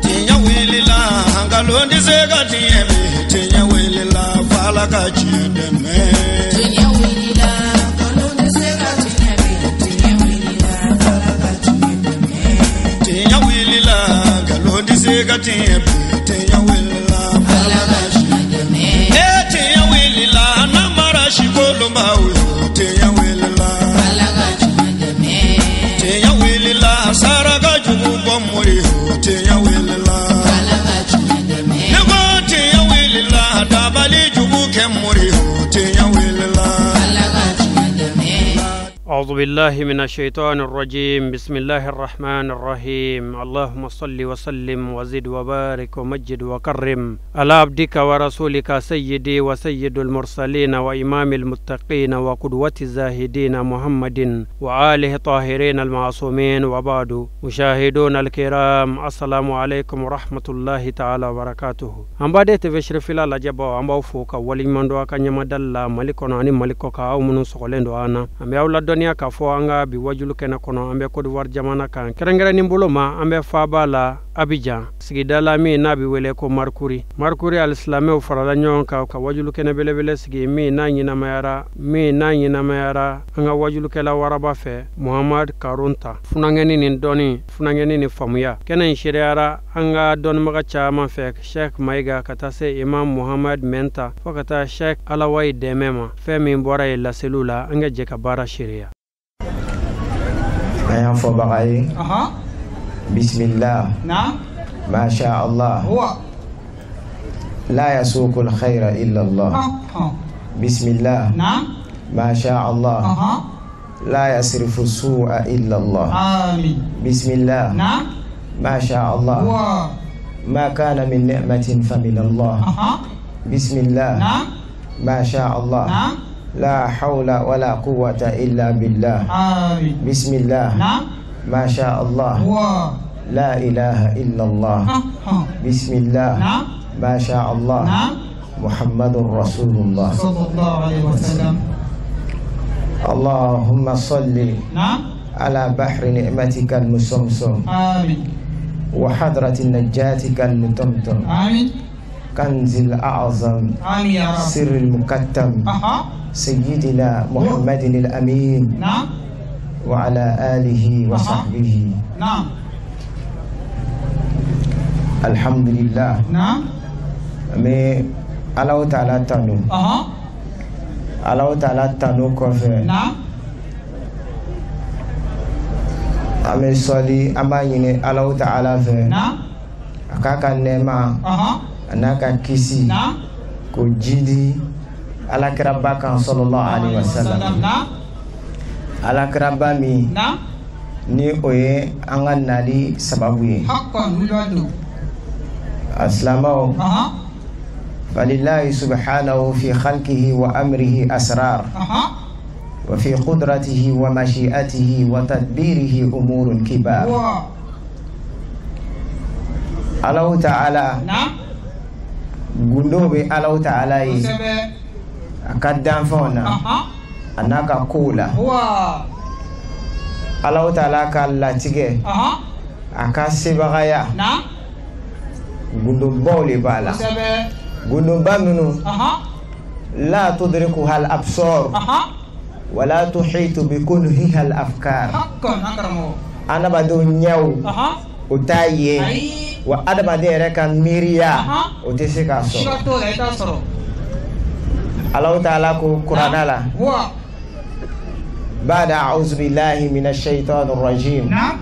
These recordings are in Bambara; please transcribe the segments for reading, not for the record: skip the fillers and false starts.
Tinya wilila hangalondi zega tiemi tinya wilila fala kachideme tinya wilila hangalondi zega tiemi tinya wilila fala kachideme tinya wilila hangalondi zega tiemi tinya wilila fala kachideme tinya wilila namara shikolomba tinya wilila fala kachideme tinya wilila saraga jubu bomuri tinya wilila fala kachideme nego tinya wilila dabali jubu kemuri tinya wilila fala kachideme. أعوذ بالله من الشيطان الرجيم. بسم الله الرحمن الرحيم. اللهم صل وسلم وزد وبارك ومجد وكرم على عبدك ورسولك سيدي وسيد المرسلين وإمام المتقين وقدوة الزاهدين محمد وآله طاهرين المعصومين وبعد. مشاهدون الكرام السلام عليكم ورحمة الله تعالى وبركاته. أم بديت بشرف الله لجبا أم بوفوك ولي من دواك نمدلا ملكنا أني ملكك أو من سقلين دوانا أم يولد دنيا kafo anga bi wajulu kena kono ambe ko war jamana kan kerengere ni mbuloma ambe fabala Abidjan sigidala mi nabi wele ko markuri al-islamé o farala nyon ka wajulu kena belebele sigi mi nanyina mayara anga wajulu kala waraba fe Muhammad Karunta funangeni ni doni funangeni ni famuya kena shiriara anga don maga chama fe Sheikh Maiga katase Imam Muhammad Menta fakata Sheikh Alawai Demema fe mi mbora ila selula anga je kabara shiria ayam fobagai bismillah ma sha Allah la yasuqul khaira illa Allah bismillah ma sha Allah la yasrifu su'a illa Allah amin bismillah ma sha Allah ma kana min ni'matin fa min Allah bismillah ma sha Allah لا حول ولا قوة إلا بالله آمين بسم الله ما شاء الله لا إله إلا الله بسم الله ما شاء الله محمد رسول الله صلى الله عليه وسلم اللهم صل على بحر نعمتك المسمسم آمين وحضرة نجاتك المتمتم آمين كنز الأعظم آمين يا رب سر المكتم سيدنا محمد الأمين نعم وعلى آله وصحبه نعم الحمد لله نعم مي الله تعالى تانو الله تعالى تانو كوفي نعم أمي صلي أماني الله تعالى في نعم أكاكا نيما أناكا كيسي نعم كوجيدي ala kiraba kan sallallahu alaihi wasallam ala kiraba mi ni oye anga nali sababu ye haqqan wuladu aslamahu falillahi subhanahu fi khalqihi wa amrihi asrar wa fi qudratihi wa mashi'atihi wa tadbirihi umurun kibar Allah ta'ala gundo be Allah ta'ala yi akadan fona anaka kula Allah ta'ala ka latige akasibagaya gundum bawli bala gundum bamnu la tudriku hal absar wala tuhitu bi kunhi hal afkar ana badu nyaw utaye wa adama de reka miriya otesika so الله تعالى قرآن بعد أعوذ بالله من الشيطان الرجيم نعم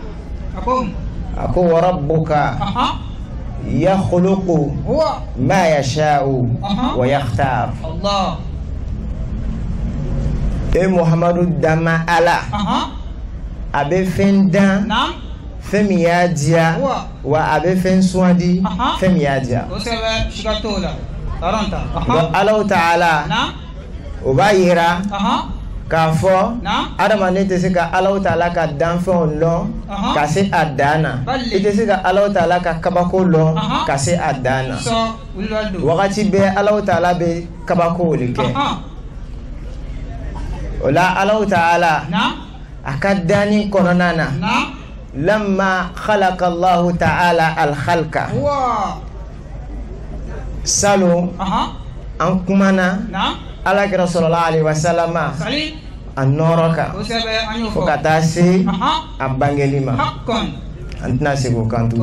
أقول وربك يخلق ما يشاء ويختار الله محمد الدم على أبي فندان فمياديا وأبي فنسوادي فمياديا Allah ta'ala ubayira kafo adama ne te se ka Allah ta'ala ka danfon lo ka se adana ite se ka Allah ta'ala ka kabako lo ka se adana wakati be Allah ta'ala be kabako le ke ola Allah ta'ala akadani kononana lamma khalaqa Allah ta'ala al-khalqa salo an kumana alakira sallallahu alaihi wasallam anoroka fokata se abangelima antna se ko kantu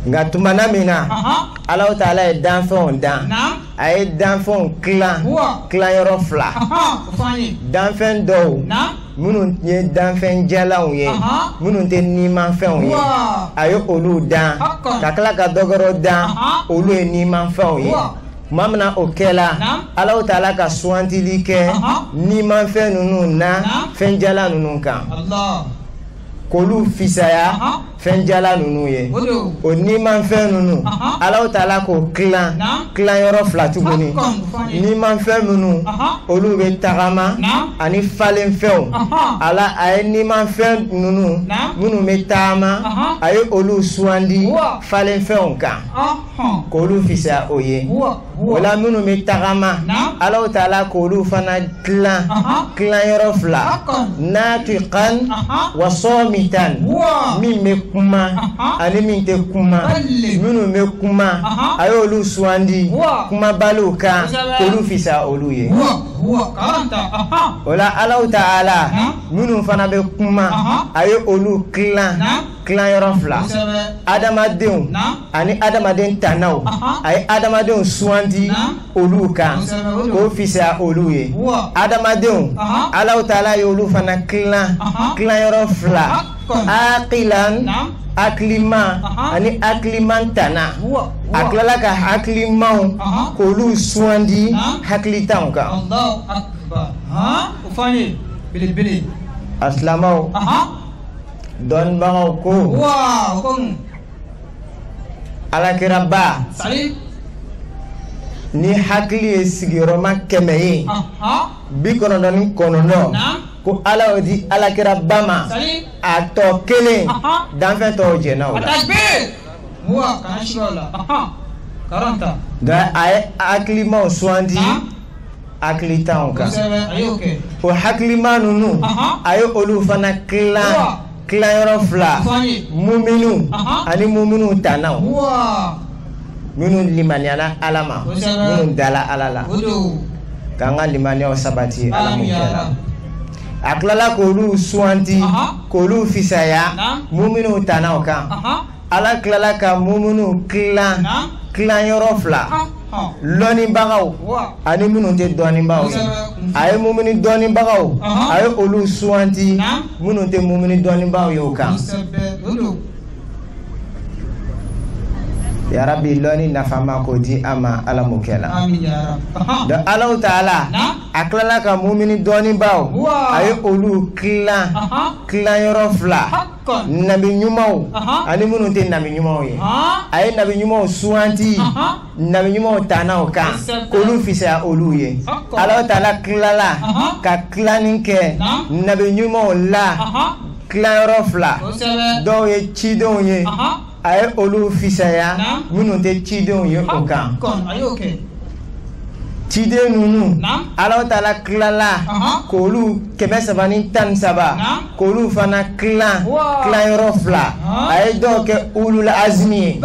nga tumana mina Allah ta'ala e danfon dan ay danfon clan yoro fla danfen do munun ye danfen jalaw ye munun te ni man fen ye ayo olu dan kakla ka dogoro dan olu e ni man fen ye mamna okela Allah ta'ala ka swantili ke ni man fen nunu na fen jala nunu kan Allah kolu fisaya fen jala nunu ye o ni man fen nunu Allah ta'ala ko clan yoro fla tuguni ni man fen nunu olu be tagama ani falen fen ala ay ni man fen nunu munu be tama ay olu swandi falen fen kan kolu fisaya oye wala munu be tagama Allah ta'ala ko olu fana clan yoro fla natiqan wa somitan min me kuma ani min te kuma minu me kuma ayolu swandi kuma baluka kolu fisa olu ye wala Allah ta'ala minu fana be kuma ayo olu clan yoro fla adamaden ani adamaden tanaw ay adamaden swandi olu kan ko fisa olu ye adamaden Allah ta'ala yolu fana clan yoro fla aqilan aklima ani akliman tana aklala ka akliman kolu swandi haklitan ka Allahu akbar ufani bili aslamau don bango ko kon alakira ba ni hakli sigiroma kemeye bi kono don kono ko ala odi alakira bama ato kele danfe to jena wala takbir muwa kana shirola karanta da ay aklima swandi aklita onka o haklima nunu ay olu fana clan yoro fla muminu ani muminu tanaw minu limaniana alama minu dala alala kanga limania sabati alamu kala aklala kolu swanti kolu fisaya muminu tanaw kan ala klala ka muminu clan yoro fla loni bagaw ani minu te doni bagaw ay mumini doni bagaw ay olu swanti minu te mumini doni bagaw yo kan ya rabbi loni nafama ko di ama ala mukela amin ya rab da Allah ta'ala aklala ka mu'mini doni baw ay olu clan yoro fla nabi nyumaw ani munu te nabi nyumaw ye ay nabi nyumaw suanti nabi nyumaw tanaw kan olu fisa olu ye Allah ta'ala klala ka clanin ke nabi nyumaw la clan yoro fla do ye chidon ye ay olu fisaya minu te chidon ye okan chide nunu Allah ta'ala klala kolu kebe sabani tan saba kolu fana clan yoro fla ay do ke ulul azmi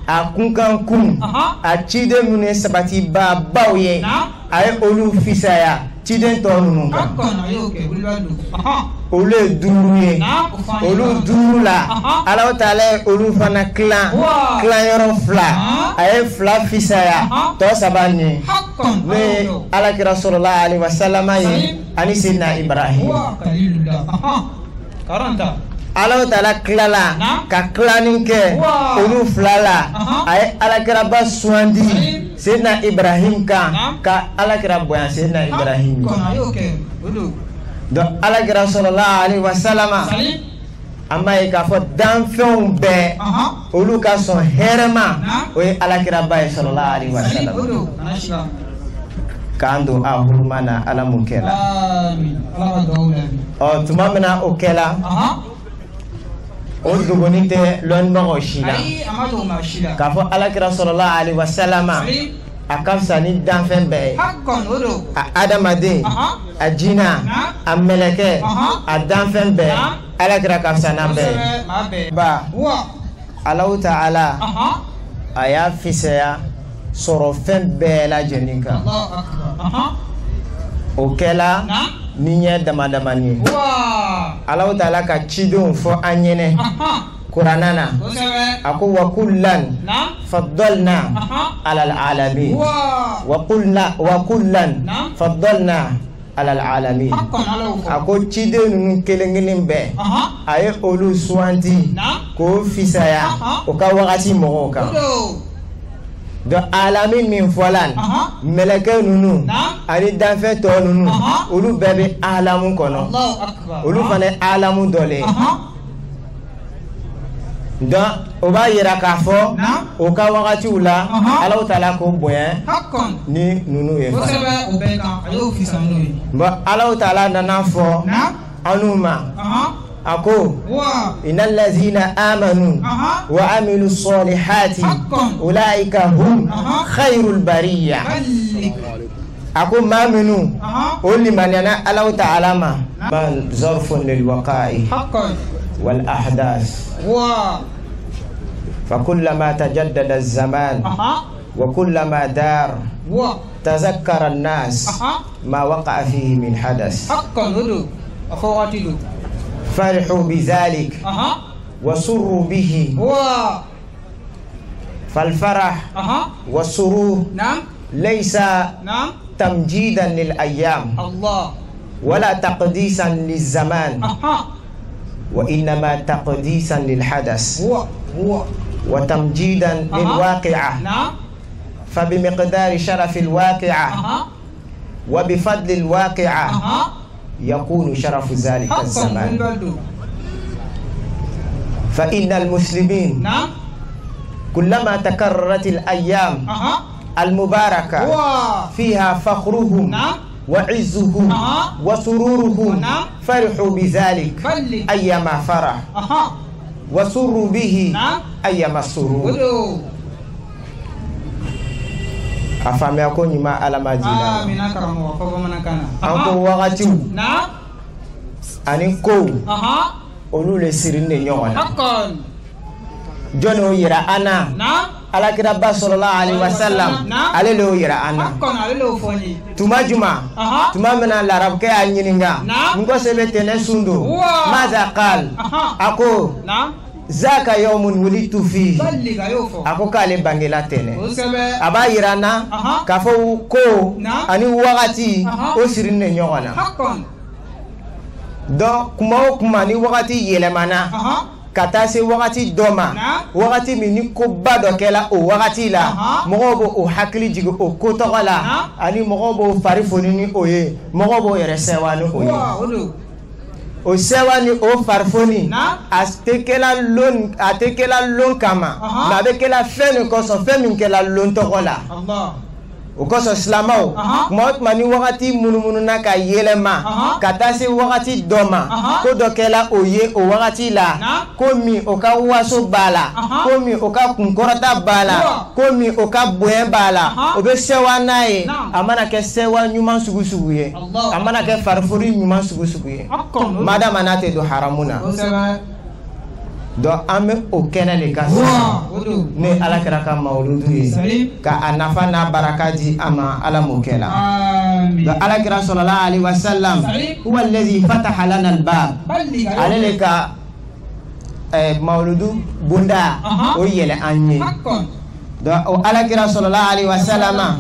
a kunkan kun a chide nunu sabati ba bawye ay olu fisaya chide to nunu kan olu duru ye olu duru la Allah ta'ala olu fana clan yoro fla ay fla fisaya to sabani ne alakira sallallahu alaihi wasallam ye ani sayyidina Ibrahim karanta Allah ta'ala klala ka clanin ke olu flala ay alakira baswandi sayyidina Ibrahim ka alakira boyan sayyidina Ibrahim do alakira sallallahu alaihi wasallam amma ka fo dan fon be olu ka son herma o alakira bay sallallahu alaihi wasallam kando ahurmana ala mukela amin ala dawla o tumamna okela o dugonite lon bango shila ay amado ma shila ka fo alakira sallallahu alaihi wasallam akafsani danfen be hakon odo adamade ajina ameleke adanfen be alakira kafsana be ba Allah Ta'ala aya fisaya soro fen be la jeninka okela ninya damadamani Allah Ta'ala ka chidon fo anyene Quranana aku wa kullan faddalna ala alalamin wa kullan faddalna ala alalamin aku chide nun kelengelen be aye olu swanti ko fisaya o ka wakati mo ka do alamin min falan meleke nunu ari danfe to nunu olu bebe alamun kono olu fane alamun dole da oba yira ka fo o ka wakati ula Allah Ta'ala ko boyen ni nunu e ba Allah Ta'ala nana fo anuma ako innal ladzina amanu wa amilus solihati ulaika hum khairul bariyah ako maminu oli manana Allah Ta'ala ma man zarfun lil waqa'i wal ahdath فكلما تجدد الزمان وكلما دار تذكر الناس ما وقع فيه من حدث فرحوا بذلك وسروا به فالفرح والسرور ليس تمجيدا للأيام ولا تقديسا للزمان وإنما تقديسا للحدث وتمجيدا للواقعة فبمقدار شرف الواقعة وبفضل الواقعة يكون شرف ذلك الزمان فإن المسلمين كلما تكررت الأيام المباركة فيها فخرهم وعزهم وسرورهم فرحوا بذلك أيما فرح وسروا به أيما السرور afami ako nyima alamajila amina karamo ko manakana anko wakati ani ko olu le sirinde nyona akon jono yira ana alakira ba sallallahu alaihi wasallam ale le yira ana akon ale le foni tuma juma tuma mena larab ke anyininga ngo sebe tene sundo maza qal ako zaka yawmun wulitu fi ako kale bangela tene aba yirana kafo ko ani wakati o sirine nyona do kuma ni wakati yelemana kata se wakati doma wakati mini ko bado kela o wakati la mogobo o hakli jigo o kotola ani mogobo farifoni ni oye mogobo yere sewani oye o sewani o farfoni atekela lon kama na be kela feni ko so femi kela lon tokola Allah o ko so islamao mo mani wakati munumunu na ka yelema kata se wakati doma ko dokela oye o wakati la komi o ka waso bala komi o ka kunkorata bala komi o ka boyen bala o be sewana ye amana ke sewa nyuma sugusugu ye amana ke farfuri nyuma sugusugu ye madama nate do haramuna do ame o kenale kasi ne ala kira ka mauludu ye ka anafa na barakaji ama ala mukela do ala kira sallallahu alaihi wasallam huwa alladhi fataha lana albab aleleka mauludu bunda o yele anye do ala kira sallallahu alaihi wasallam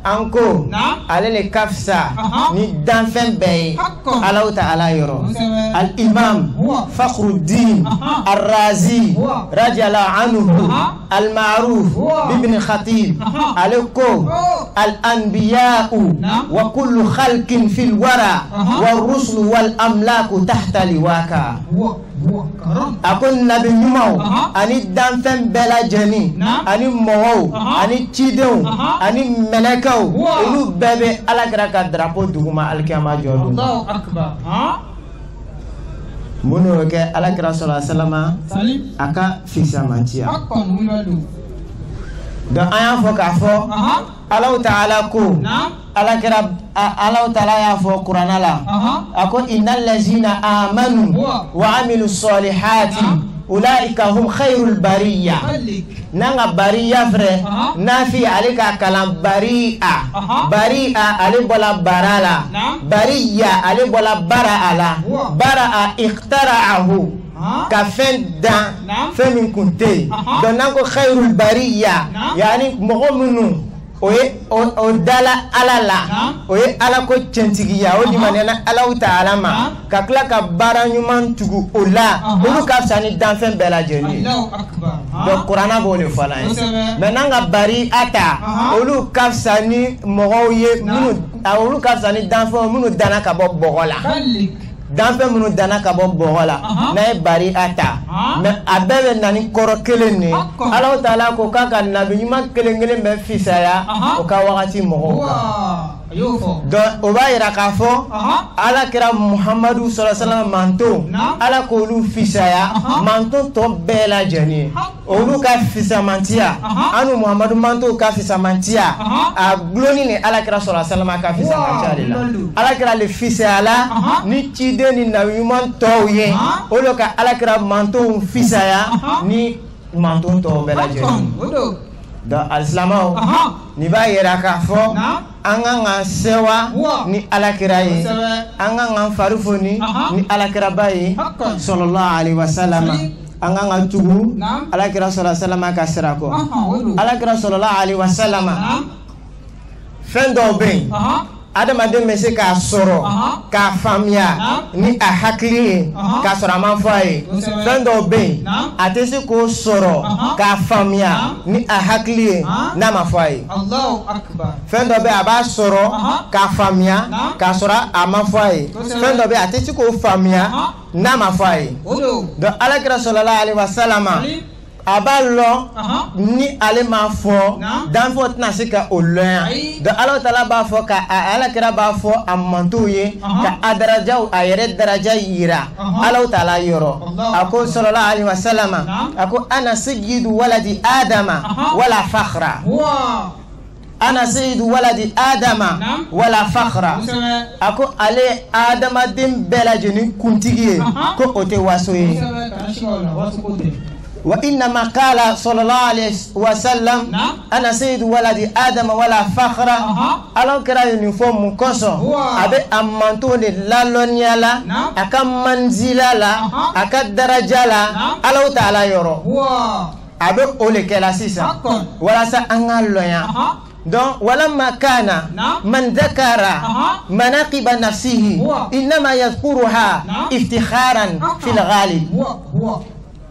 anko alele kafsa ni danfen bay Allah Ta'ala yoro al imam Fakhruddin ar-Razi radiyallahu anhu al ma'ruf ibn Khatib alako al anbiya wa kullu khalqin fil wara wal rusul wal amlak tahta liwaka akon nabi nyumau ani danfen bela jeni ani mowo ani chidew ani meneka olu bebe alakira ka drapeau duguma alkiyama jodu Allahu akbar mono ke alakira sallallahu alaihi wasallam aka fisa mantia akon wuladu da aya fo ka fo Allah ta'ala ko Allah ta'ala ya fo Qur'ana la ako innal lazina amanu wa amilus solihati ulaika hum khairul bariya nanga bariya frère nafi alika kalam bari'a ale bola barala bariya ale bola bara bara ikhtara'ahu ka fen dan fen min kunte donc nanko khairul bariya yani mogo munu o dala alala oye ala ko centigiya o di manena Allah ta'ala ma ka kila ka bara nyuman tugu ola olu ka fsani dan fen bela jeni Allahu akbar donc Qur'ana bo le fala maintenant nga bari ata olu ka fsani mogo ye munu olu ka fsani dan fen munu dana ka bo bogola dan fen munu dana ka bo bogola na bari ata mais abebe nani koro kelen ni Allah ta'ala ko kaka nabi nyuma kelen kelen be fisaya o ka wakati mogo do o ba ira ka fo ala kira Muhammadu sallallahu alaihi wasallam manto ala ko lu fisaya manto to bela jani o lu ka fisamantia anu Muhammadu manto ka fisamantia a gloni ni ala kira sallallahu alaihi wasallam ka fisamantia ala kira le fisala ni chide ni nabi manto ye o lu ka ala kira manto fisaya ni manto to bela jani da al-islamo ni ba yera ka fo anga sewa ni alakira ye anga farufoni ni alakira baye sallallahu alaihi wasallam anga tugu alakira sallallahu alaihi wasallam ka sirako alakira sallallahu alaihi wasallam fendo be adama de mese ka soro ka famia ni a hakli ka soro man foye fendo be atese ko soro ka famia ni a hakli na ma foye Allahu akbar fendo be aba soro ka famia ka soro a ma foye fendo be atese ko famia na ma foye do alakira sallallahu alaihi wasallam aballo ni ale ma fo dan fo tna sika oloya de Allah ta'ala ba fo ka ala kira ba fo amantu ye ka adaraja ayere daraja yira Allah ta'ala yoro ako sallallahu alaihi wasallam ako ana sayyidu waladi adama wala fakhra ana sayyidu waladi adama wala fakhra ako ale adama dim bela jeni kuntigi ko ote wasoye وإنما قال صلى الله عليه وسلم أنا سيد ولد آدم ولا فخر ألو كرا ينفهم مكسو أبي أمانتون لالونيا لا أكا منزلا لا أكا درجة لا ألو تعالى يرو أبي أولي كلا سيسا ولا سا أنغالويا donc ولما كان من ذكر مناقب نفسه إنما يذكرها افتخارا في الغالب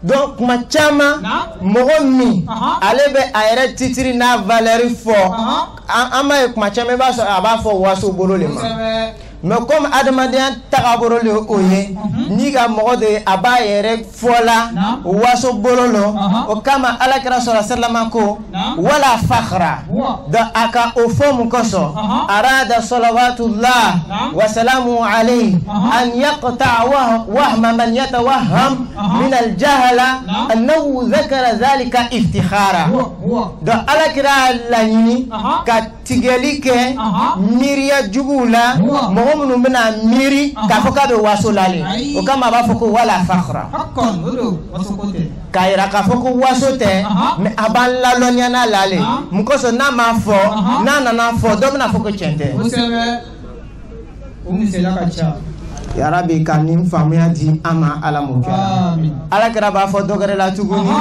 donc machama mogomi alebe ayere titiri na valeri fo ama machama ba so aba fo waso borole ma mais comme adamadian tagaboro le oye ni ga mogode aba yere fola waso borolo o kama alakira sallallahu alaihi wasallam ko wala fakhra da aka o fo koso arada salawatullah wa salamu alayhi an yaqta wahma man yatawahham min al-jahla annahu dhakara dhalika iftikhara da alakira lanyini ka tigelike miriya jubula munu bina miri ka foka be waso lale o kama ba foko wala fakhra kaira ka foko waso te me aban la lonyana lale mukoso na ma fo na fo do na foko chente ya rabbi kanim famuya di ama ala mukara ala kira ba fo dogare la tuguni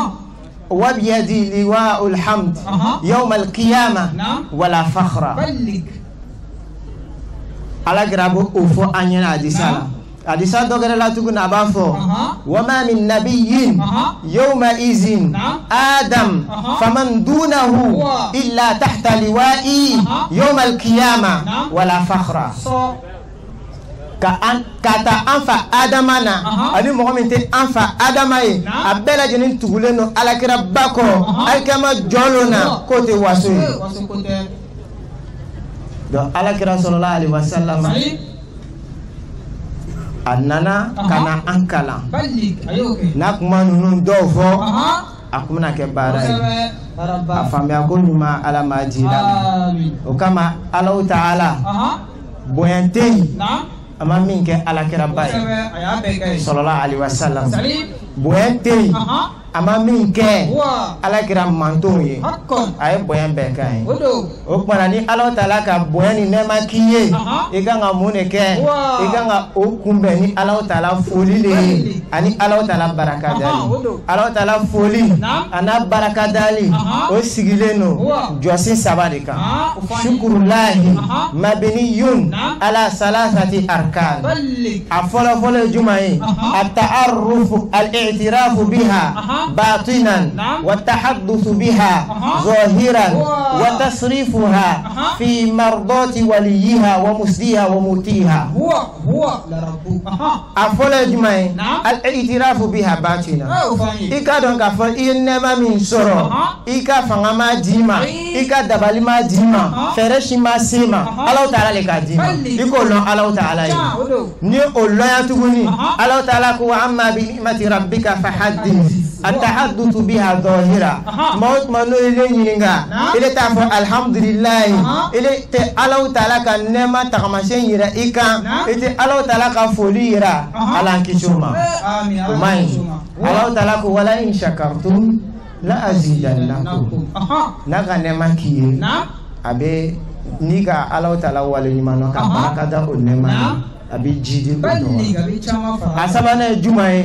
wa bi yadi liwa'ul hamd yawm al-qiyamah wala fakhra ala grabo ofo anyana adisa dogere la tuguna bafo wama min nabiyyin yawma izin adam faman dunahu illa tahta liwa'i yawm al-qiyamah wala fakhra kata anfa adamana ani mohamed te anfa adamaye abela jenin tuguleno ala kira bako alkama jolona kote waso donc ala kira sallallahu alaihi wasallam annana kana ankala na kuma nunu dofo akumna ke bara a faamuya ko ɲuman Ala m'a jira o kama Alahu Taala bonya tɛ yen a ma min kɛ alakira ba ye sallallahu alaihi wasallam bonya tɛ yen a ma min kɛ alakira mantonw ye a ye bonya bɛɛ k'a ye o kumana ni Alahu Taala ka bonya ni nɛɛma k'i ye i kan ka mun de kɛ i kan ka o kunbɛn ni Alahu Taala foli de ye ani Alahu Taala baraka dali Alahu Taala foli a n'a baraka dali o sigilen don jɔsi saba de kan shukurulahi mabniyun ala salasati arkan a fɔlɔ fɔlɔ ye juma ye at-ta'arrufu al-i'tirafu biha باطنا والتحدث بها ظاهرا وتصريفها في مرضات وليها ومسديها وموتيها هو لربك أفضل جمعي الاعتراف بها باطنا إيكا دونك أفضل إنما من سورو إيكا فنما ديما إيكا دبالي ما ديما فرشي ما سيما الله تعالى لك ديما يقول له الله تعالى ني الله يتغني الله تعالى كو أما بنعمة ربك فحدث التحدث بها ظاهرا موت منو إلي نينغا إلي تافو الحمد لله إلي تي الله تعالى كنما تغمشين يرا إيكا إلي الله تعالى كفولي يرا على كيشوما وماين الله تعالى ولا إن شكرتم لا أزيدنكم نغا نما كيه أبي نيغا الله تعالى ولا يمانو كبركة ونما abi jidi asabana juma ye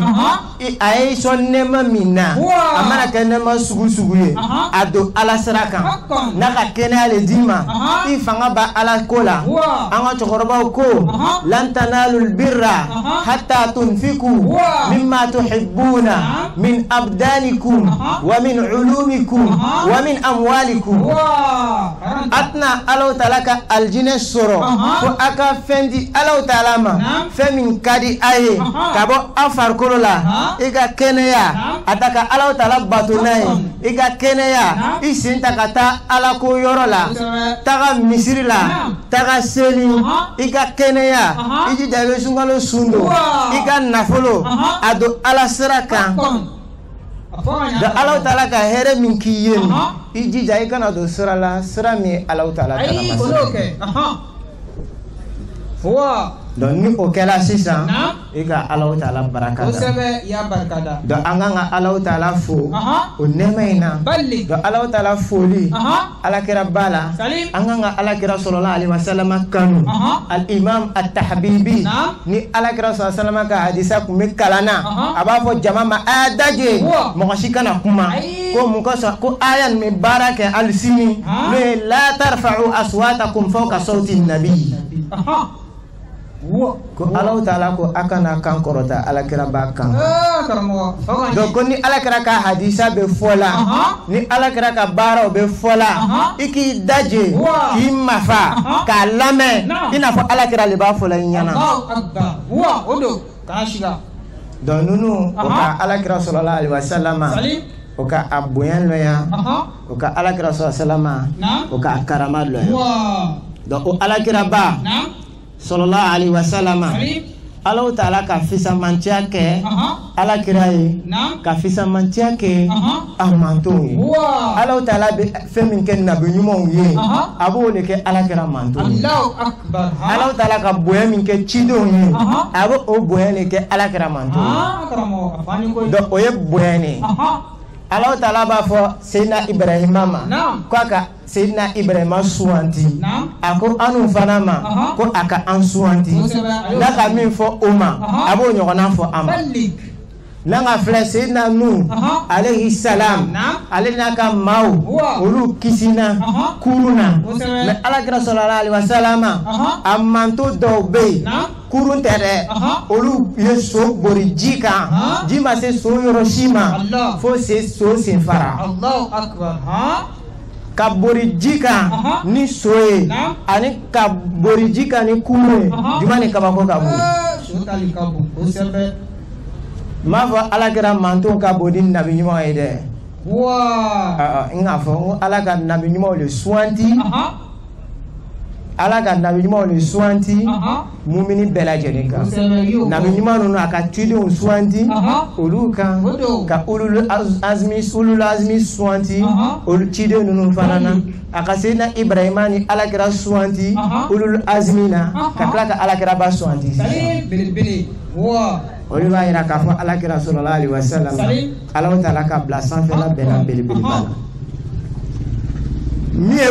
ay son nema minna amana ke nema sugu ye ado ala sarakan naka kenale dima I fanga ba ala kola anga chokoroba ko lan tanalul birra hatta tunfiku mimma tuhibbuna min abdanikum wa min ulumikum wa min amwalikum atna ala talaka aljine soro ko aka fendi ala ta'ala fɛn kadi aye kabo afar kolola iga keneya ataka Alahu Taala bato n'a ye iga keneya I sen ta ka taa Ala ko yɔrɔ la taga misiri la taga seli iga keneya I jija I bɛ sunkalo sundo iga nafolo a don Ala sira kan da Alahu Taala ka hɛrɛ min k'i ye I jija I kana don sira la sira min Alahu Taala donc ni o kɛla sisan I ka Alahu Taala baraka da donc an kan ka Alahu Taala fo o nɛɛma in na donc Alahu Taala foli alakira ba la an kan ka alakira sallallahu alaihi wasallam kanu al imam at-tahbibi ni alakira sallallahu alaihi wasallam ka hadisa kun bɛ kalanna a b'a fɔ jama ma a daje mɔgɔ si kana kuma ko mun kosɔn ko aya nin bɛ baara kɛ hali sini n'o ye la tarfa'u aswatakum fawqa sawti nabi ko Alahu Taala ko akana kan korota alakira ba kan donc ni alakira ka hadisa be fola ni alakira ka baara be fola iki daje ki mafa ka lame ina fo alakira le ba fola nyana donc nunu o ka alakira sallallahu alaihi wasallam o ka aboyan loya o ka alakira sallallahu alaihi wasallam o ka karama loya donc o alakira ba sallallahu alaihi wasallam Alahu Taala ka fisamantiya kɛ alakira ye ka fisamantiya kɛ a mantonw ye Alahu Taala bɛ fɛn min kɛ nabi ɲumanw ye a b'o de kɛ alakira mantonw ye Alahu Taala ka bonya min kɛ cidenw ye a b'o bonya de kɛ alakira mantonw ye donc o ye bonya de Alahu Taala b'a fɔ Seydina Ibrahima ma ko a ka Seydina Ibrahima suwanti a ko anu fana ma ko a ka an suwanti n'a ka min fɔ o ma a b'o ɲɔgɔnna fɔ a ma n'an ka filɛ Seydina Nuhu alayhi salam ale n'a ka maaw olu kisina kurun na mais alakira sallallahu alaihi wasallam a manto dɔw bɛ yen kurun tɛ dɛ olu ye so bori ji kan ji ma se so yɔrɔ si ma fo se so sen fara ka bori ji kan ni so ye ani ka bori ji kan ni kurun ye juma ni kabako ka bon m'a fɔ alakira manton ka bon ni nabi ɲuman ye dɛ n k'a fɔ n ko ala ka nabi ɲumanw le suwanti ala ka nabi ɲumanw le suwanti mumini bɛɛ lajɛlen kan. Nabi ɲuman ninnu a ka cidenw suwanti olu kan ka ulul azmi suwanti olu ciden ninnu fana na. A ka Seydina Ibrahima ni alakira suwanti ulul azmi na ka tila ka alakira ba suwanti sisan. Olu b'a yira k'a fɔ alakira sallallahu alaihi wasallam Alahu Taala ka bila sanfɛla bɛɛ la belebeleba la. Min ye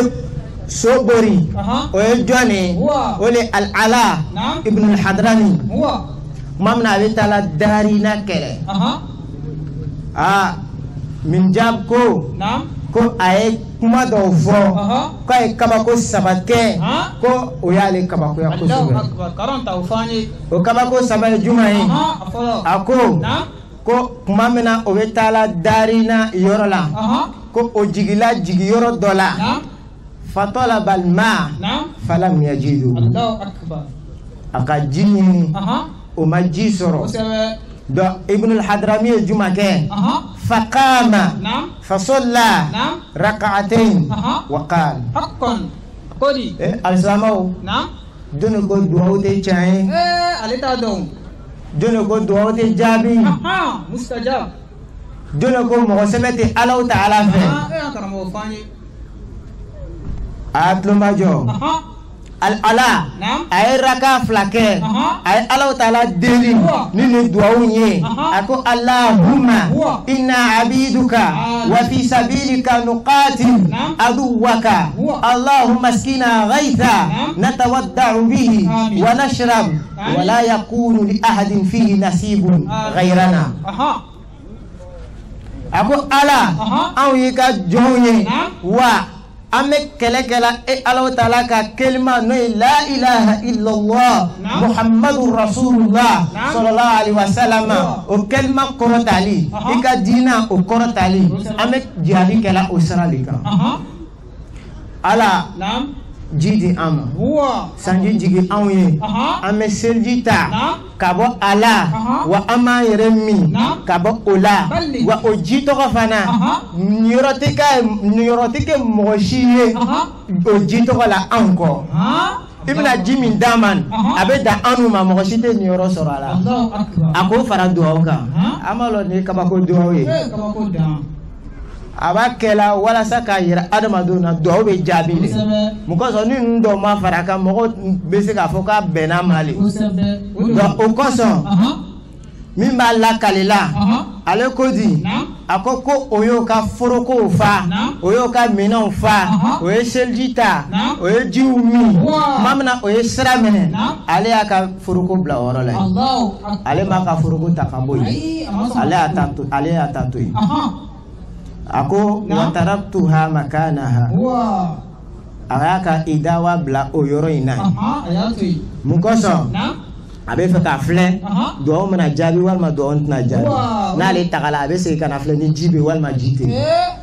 so bori o ye jɔn ye o le Al-Ala ibn al-Hadrami tuma min na a bɛ taa la Darina kɛlɛ min jab ko a ye kuma dɔw fɔ ko a ye kabako 3 kɛ ko o y'ale kabakoya kosɛbɛ. O kabako 3 ye jumɛn ye? A ko kuma min na o bɛ taa la Darina yɔrɔ la ko o jigila jigiyɔrɔ dɔ la fatalaba al-ma falam yajidu. A ka ji ɲini o ma ji sɔrɔ. Donc Ibn al-Hadrami ye juma kɛ faqama fasalla rak'atayn wa qala alislamaw doni ko duwawu tɛ tiɲɛ ye ale t'a dɔn. Doni ko duwawu tɛ jaabi mustajab. Doni ko mɔgɔ sɛbɛ tɛ Alahu Taala fɛ a tuloma jɔ. Al-Ala a ye raka 2 kɛ a ye Alahu Taala deli ni nin duwawu ye a ko Allahumma inna abiduka wa fi sabilika nuqatil aduwaka Allahumma askina ghaytha natawadda'u bihi wa nashrab wa la yakunu li ahadin fihi nasibun ghayrana. A ko Ala anw yi ka jɔnw ye wa ame kɛlɛkɛla Alahu Taala ka kelima n'o ye la ilaha illallah Muhammadur Rasulullah sallallahu alaihi wasallam o kelima kɔrɔtali i ka diina o kɔrɔtali an bɛ jihadi kɛla o sira de kan. Ala ji di an ma sanji jigi anw ye an bɛ seliji ta ka bɔ a la wa an b'an yɛrɛ min ka bɔ o la wa o ji tɔgɔ fana niyɔrɔ tɛ kɛ mɔgɔ si ye o ji tɔgɔ la anw kɔ. I bɛna ji min d'a ma a bɛ dan anw ma mɔgɔ si tɛ niyɔrɔ sɔrɔ a la. A ko fara duwawu kan an b'a lɔ nin ye kabako duwawu ye. A b'a kɛla walasa k'a yira adamadenw na duwawu bɛ jaabi de. Mun kosɔn ni ninnu dɔw ma fara a kan mɔgɔ bɛ se k'a fɔ k'a bɛnna ma le. Donc o kosɔn min b'a lakale la ale ko di a ko o y'o ka forokow fa o y'o ka minɛnw fa o ye seliji ta o ye jiw min tuma min na o ye sira minɛ ale y'a ka foroko bila o yɔrɔ la yen. Ale m'a ka foroko ta ka bɔ yen ale y'a ta to yen. A ko wa taraktuha makanaha a y'a ka idawa bila o yɔrɔ in na yen. Mun kosɔn a bɛ fɛ k'a filɛ duwawu mana jaabi walima duwawu tɛna jaabi. N'ale tagala a bɛ segin ka na filɛ ni ji bɛ walima ji tɛ.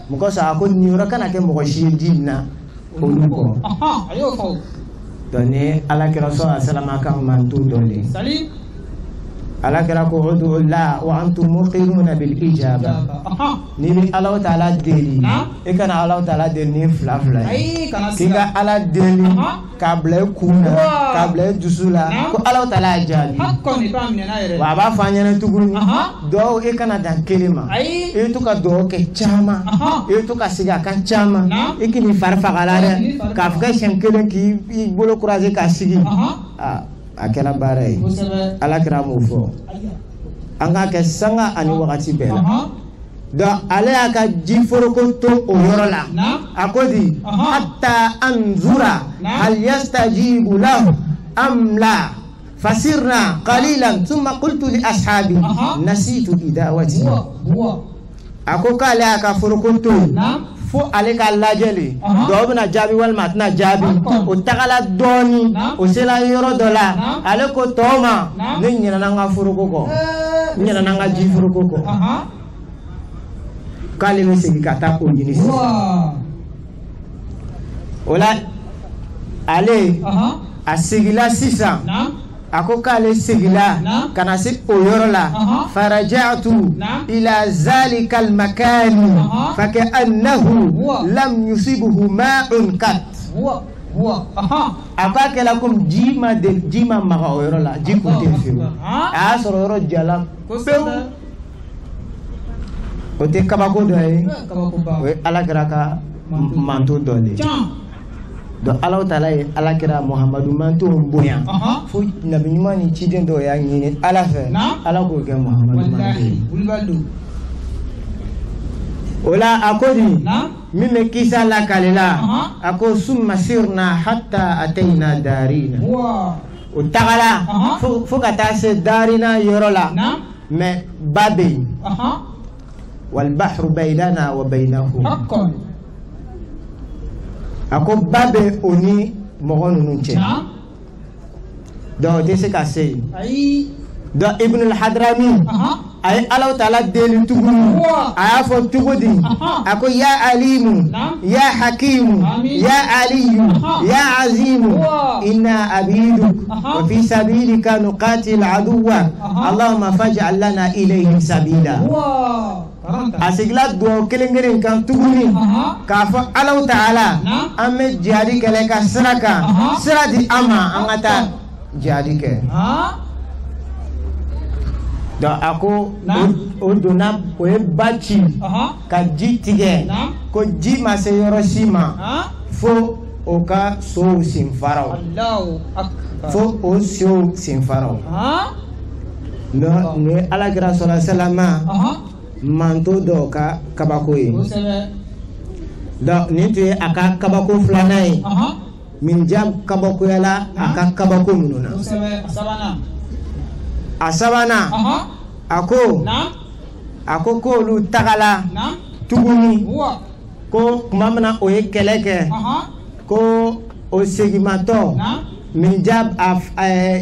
Mun kosɔn a ko nin yɔrɔ kana kɛ mɔgɔ si ye ji min na olu kɔ. Donc ni alakira sɔllallahu alaihi wasallam kan man t'o dɔn de. Alakira ko udu la wa antum muqiruna bil ijaba. Ni bi Alahu Taala deli e kana Alahu Taala deli ni fila ye k'i ka Ala deli k'a bila i kun na k'a bila i dusu la ko Alahu Taala y'a jaabi. Wa a b'a fɔ an ɲɛna tuguni duwawu e kana dan kelen ma i bɛ to ka duwawu kɛ caman i bɛ to ka segin a kan caman i k'i ni fari faga la dɛ k'a fɔ kɛ siɲɛ kelen k'i bolo kuraze k'a sigi a kɛra baara ye. Alakira m'o fɔ an k'a kɛ sanga ani wagati bɛɛ la. Donc ale y'a ka ji foroko to o yɔrɔ la a ko di hatta anzura hal yastajibu lahu am la fasirna qalilan thumma qultu li ashabi nasitu idawati. A ko k'ale y'a ka foroko to fo ale ka lajɛ le dɔw bɛna jaabi walima a tɛna jaabi o tagala dɔɔni o sela yɔrɔ dɔ la ale ko tɔw ma ne ɲinɛna n ka foroko kɔ n ɲinɛna n ka ji foroko kɔ k'ale bɛ segin ka taa o ɲini sisan. O la ale a segila sisan a ko k'ale segila ka na se o yɔrɔ la faraja'tu ila zalika al-makani fa ka'annahu lam yusibuhu ma'un kat. aka kala kum jima de jima maga o yoro la jiku te fi a soro yoro jala o te kabako do ay we ala graka manto dole do Allah taala e ala kira Muhammadu manto boya fo nabi nyumani chiden do ya nyini ala fe ala ko ke Muhammadu manto ola akodi mime kisa la kalela ako summa sirna hatta ataina darina o tagala fo kata se darina yorola me babe wal bahru baynana wa baynahu ako babe oni mogo nunu cɛ donc tɛ se ka se do Ibn al-Hadrami ay Allah taala deli tuguni aya fo tugudi ako ya alimu ya hakimu ya aliyu ya azimu inna abiduk wa fi sabilika nuqatil aduwa Allahumma faj'al lana ilayhim sabila asigla do kelengeren kan tuguni ka fo Allah taala amme jihadi kale ka sirati ama angata jihadi ke do ako odona o e bachi ka jitige ko ji ma se yoro sima fo o ka so sin farao Allahu akbar fo o so sin farao no ne ala gra sallallahu alaihi wasallam manto do ka kabako yi do ni te aka kabako flanai min jam kabako yala aka kabako mununa asabana ako ko lu tagala tuguni ko mamana o ye keleke ko o segimato min jab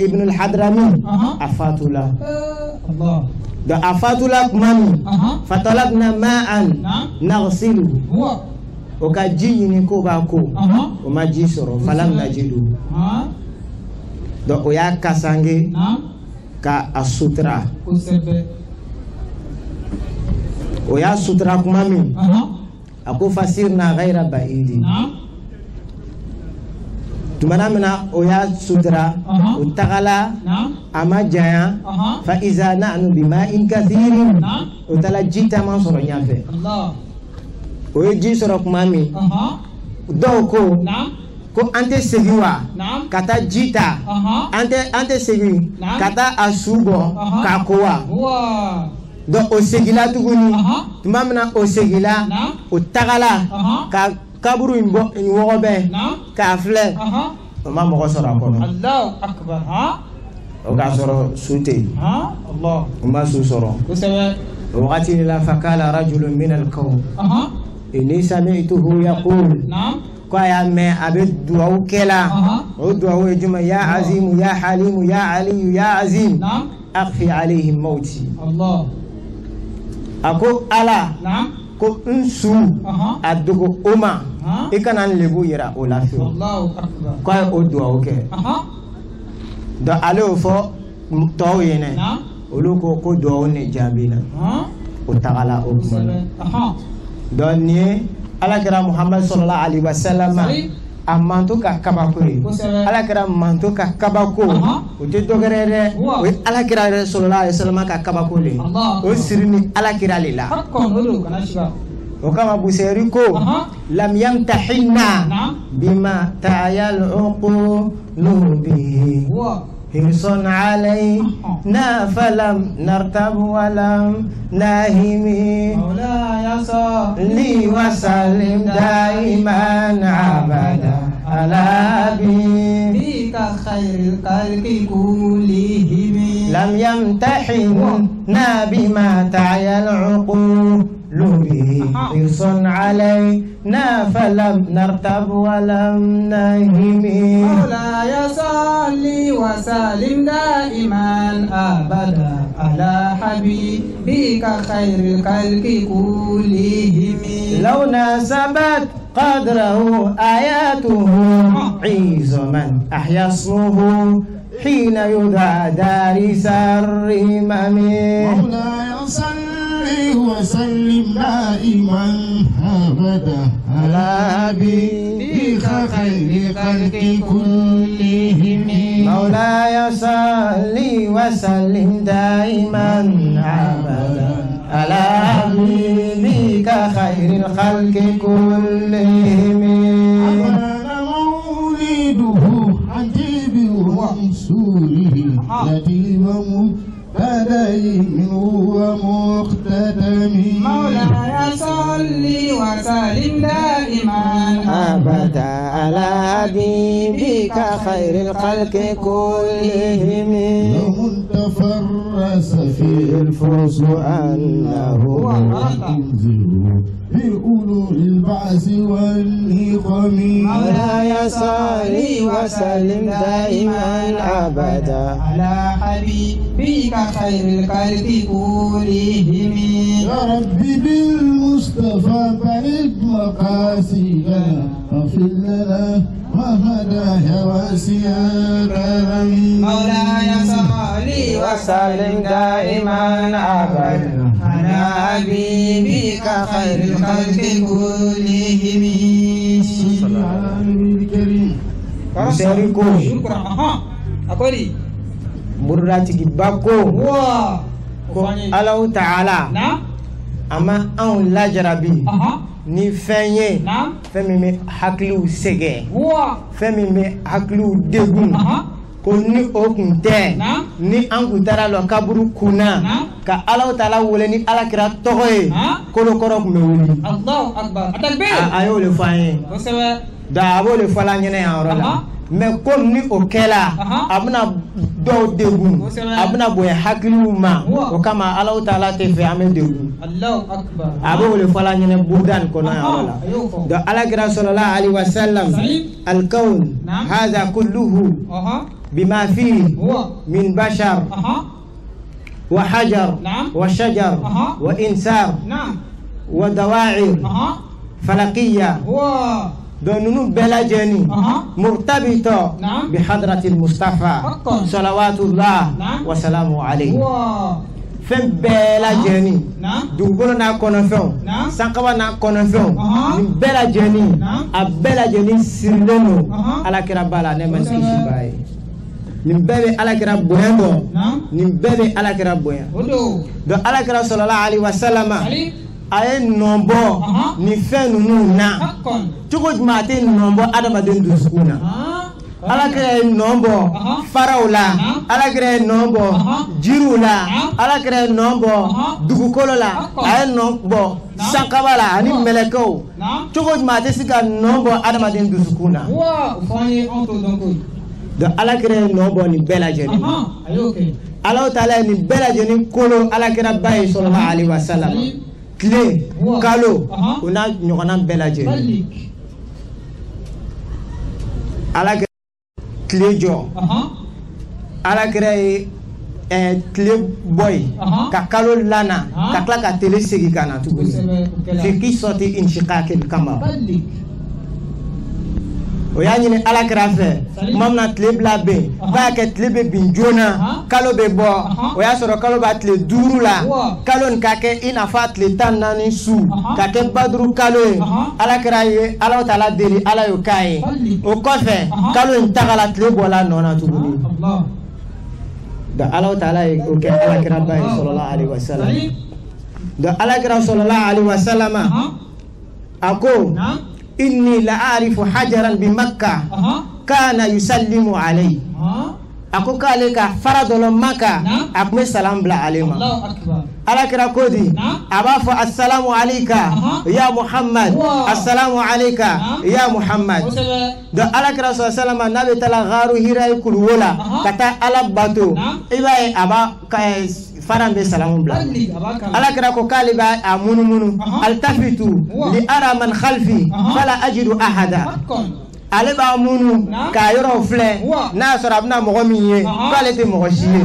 Ibn al-Hadrami afatula Allah da afatula kumani fatalabna ma'an naghsilu o ka jini ko ba ko o ma ji soro falam najidu do o ya kasange ka asutra o ya sutra kuma min ako fasirna ghaira ba'idi tumana mina o ya sutra o tagala ama jaya fa iza na'nu bima'in kathirin o tala jita man soro nyafe o ye ji soro kuma min do ko ante segiwa kata jita ante segi kata asugo kakowa do o segila tuguni tumamna o segila o tagala ka kaburu imbo nwobe ka fle o ma mo soro akono Allahu akbar o ka soro sute Allah o ma su soro ko sabe waqati la fakala rajulun min al-qawm inni sami'tuhu yaqul ya me abe duaw kela o duaw ejuma ya azim ya halim ya ali ya azim akhfi alaihim mauti Allah ako ala ko unsu adugo oma ikanan lebu yira o lafi Allahu akbar ko o duaw ke da ale fo to yene oluko ko duaw ne jabina o tagala o kuma don ni ala kira Muhammad sallallahu alaihi wasallam amanto ka kabako ala kira manto ka kabako o te dogerere o ala kira sallallahu alaihi wasallam ka kabako le o sirini ala kira lela o kama buseri ko lam yamtahinna bima ta'ayal uqulubi hirson alayna falam nartab walam nahimi maulaya salli wa sallim daiman abada ala bika khairil khalqi kullihim lam yamtahinna bima ta'ayal uqulubi hirson alayna falam nartab walam nahimi maulaya salli wa sallim daiman abada ala habibika khairil khalqi kullihim law nasabat qadrahu ayatuhu izaman ahya ismuhu hina yud'a darisar imami maulaya salli wa sallim daiman abada ala habibika بك خير خلق كلهم مولاي صل وسلم دائما أبدا على حبيبك خير الخلق كلهم مولده عجيب ومنصوره يتيم منه ومختتم مولاي صل وسلم دائما أبدا على حبيبك خير الخلق كلهم يوم تفرس فيه الفرس أنه ينزل بأولو البعث والنقم مولاي صل وسلم دائما أبدا على حبيبك خير الخلق كلهم يا ربي بالمصطفى بلغ مقاصدنا واغفر لنا وهدايا واسع الكرم مولاي صل وسلم دائما أبدا على حبيبك خير الخلق كلهم Museriku akori murratigi bako wa ko Allahu Ta'ala ama anw lajarabi ni fɛn ye fɛn min bɛ hakiliw sɛgɛn fɛn min bɛ hakiliw degun ko ni o kun tɛ ni an kun taara lɔ kaburu kunna ka Allahu Ta'ala wele ni alakira tɔgɔ ye kolokɔrɔ kun bɛ wuli Allahu Akbar a y'o le fɔ an ye da a b'o le fɔ la ɲɛnɛ yan yɔrɔ la mais comme ni o kɛla a bɛna dɔw degun a bɛna bonya hakiliw ma o kama Allahu Ta'ala tɛ fɛ an bɛ degun a b'o le fɔ la ɲɛnɛ burdan kɔnɔ yan yɔrɔ la donc alakira sallallahu alaihi wasallam alkawn hadha kulluhu bima fihi min bashar wa hajar wa shajar wa insar wa dawa'ir falakiyya don nunu bɛɛ lajɛlen murtabita bi hadratil Mustafa salawatullah wa salamu alayhi fɛn bɛɛ lajɛlen dugukolo n'a kɔnɔfɛnw sankaba n'a kɔnɔfɛnw nin bɛɛ lajɛlen a bɛɛ lajɛlen sirilen don alakira ba la ne ma sigi si ba ye nin bɛɛ bɛ alakira bonya dɔn nin bɛɛ bɛ alakira bonya donc alakira sallallahu alaihi wasallam a ye nɔbɔ ni fɛn ninnu na cogo jumɛn a tɛ nɔbɔ adamaden dusukun na alakira ye nɔbɔ faraw la alakira ye nɔbɔ jiriw la alakira ye nɔbɔ dugukolo la a ye nɔbɔ sankaba la ani mɛlɛkɛw cogo jumɛn a tɛ se ka nɔbɔ adamaden dusukun na donc alakira ye nɔbɔ nin bɛɛ lajɛlen Allahu Ta'ala ye nin bɛɛ lajɛlen kolo alakira ba ye sallallahu alaihi wasallam tile kalo o n'a ɲɔgɔnna bɛɛ lajɛlen alakira tile jɔ alakira ye tile bɔ yen ka kalo lana ka tila ka tile segin ka na tuguni fi qissati inshiqaqil qamar o y'a ɲini alakira fɛ tuma min na tile bila bɛn f'a y'a kɛ tile bɛ bin joona kalo bɛ bɔ o y'a sɔrɔ kalo b'a tile 5 la kalo nin ka kɛ i n'a fɔ a tile 14 su ka kɛ baduru kalo ye alakira ye Allahu Ta'ala deli ala y'o k'a ye o kɔfɛ kalo in tagala tile bɔla nɔ na tuguni donc Allahu Ta'ala ye o kɛ alakira ba ye sallallahu alaihi wasallam donc alakira sallallahu alaihi wasallam a ko inni la arifu hajaran bi Makka kana yusallimu alayhi ako k'ale ka fara dɔ la Makka a tun bɛ salam bila ale ma alakira ko di a b'a fɔ assalamu alayka ya Muhammad assalamu alayka ya Muhammad donc alakira sallallahu alaihi wasallam n'a bɛ taa gaaru Hira kuluwo la ka taa ala bato i b'a ye a b'a faran be salamu bila alakira ko k'ale b'a a munumunu altafitu li ara man khalfi fala ajidu ahada ale b'a munu k'a yɔrɔ filɛ n'a sɔrɔ a bɛna mɔgɔ min ye k'ale tɛ mɔgɔ si ye